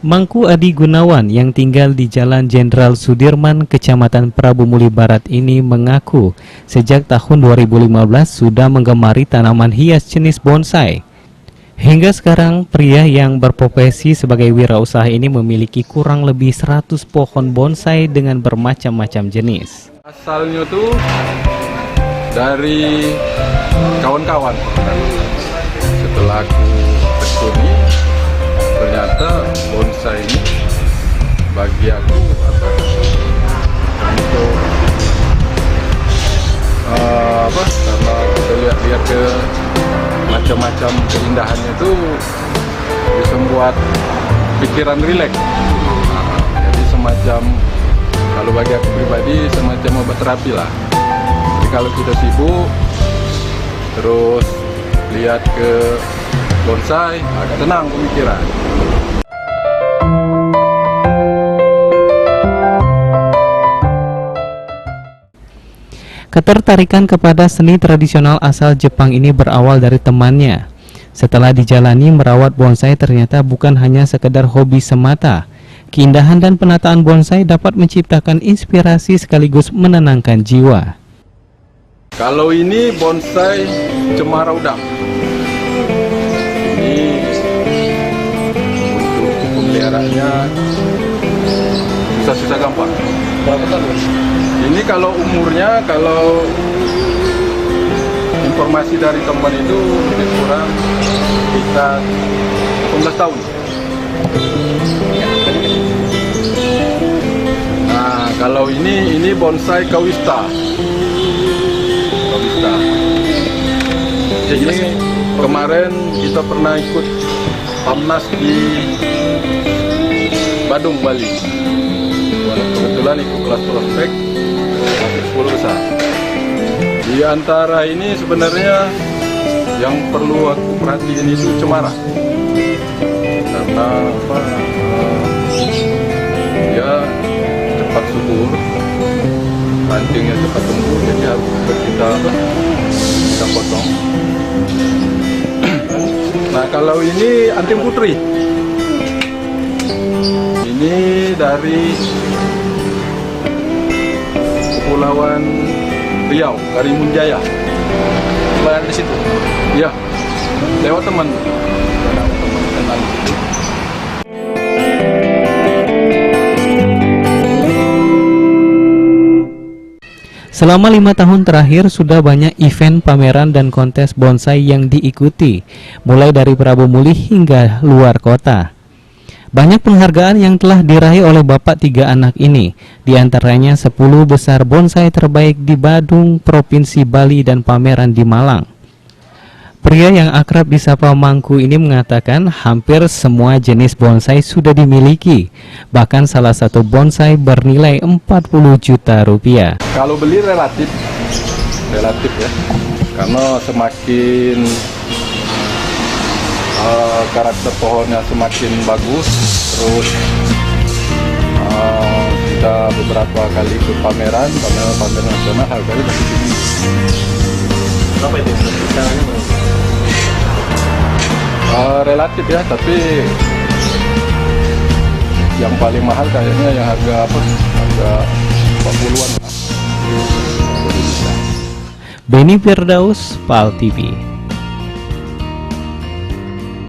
Mangku Adi Gunawan yang tinggal di Jalan Jenderal Sudirman, Kecamatan Prabu Muli Barat ini mengaku sejak tahun 2015 sudah menggemari tanaman hias jenis bonsai. Hingga sekarang, pria yang berprofesi sebagai wirausaha ini memiliki kurang lebih 100 pohon bonsai dengan bermacam-macam jenis. Asalnya tuh dari kawan-kawan. Setelah aku tekuni, ternyata bonsai ini bagi aku untuk karena kita lihat ke macam-macam keindahannya itu bisa membuat pikiran rileks. Jadi semacam, kalau bagi aku pribadi semacam obat terapi lah. Jadi kalau kita sibuk terus lihat ke bonsai, agak tenang pemikiran. Ketertarikan kepada seni tradisional asal Jepang ini berawal dari temannya. Setelah dijalani, merawat bonsai ternyata bukan hanya sekedar hobi semata. Keindahan dan penataan bonsai dapat menciptakan inspirasi sekaligus menenangkan jiwa. Kalau ini bonsai cemara udang. Ini untuk pemeliharaannya susah-susah gampang. Berapa tahun? Ini kalau umurnya, kalau informasi dari teman itu lebih kurang kita 18 tahun. Nah, kalau ini bonsai kawista. Ini kemarin kita pernah ikut PAMNAS di Badung, Bali. Kebetulan ikut kelas prospek 10 besar. Di antara ini sebenarnya yang perlu aku perhatiin itu cemara. Karena dia cepat subur, rantingnya cepat tumbuh, jadi harus kita potong. Nah, kalau ini anting putri. Ini dari Kepulauan Riau, Karimun Jaya. Bayar di situ? Iya, lewat teman. Selama 5 tahun terakhir sudah banyak event, pameran, dan kontes bonsai yang diikuti, mulai dari Prabu Muli hingga luar kota. Banyak penghargaan yang telah diraih oleh bapak 3 anak ini, diantaranya 10 besar bonsai terbaik di Badung, Provinsi Bali, dan pameran di Malang. Pria yang akrab disapa Mangku ini mengatakan hampir semua jenis bonsai sudah dimiliki. Bahkan salah satu bonsai bernilai 40 juta rupiah. Kalau beli relatif ya, karena semakin karakter pohonnya semakin bagus, terus kita beberapa kali ikut pameran nasional, harganya masih tinggi. Berapa itu? Relatif ya, tapi yang paling mahal kayaknya yang harga 40-an. Beni Firdaus, PAL TV.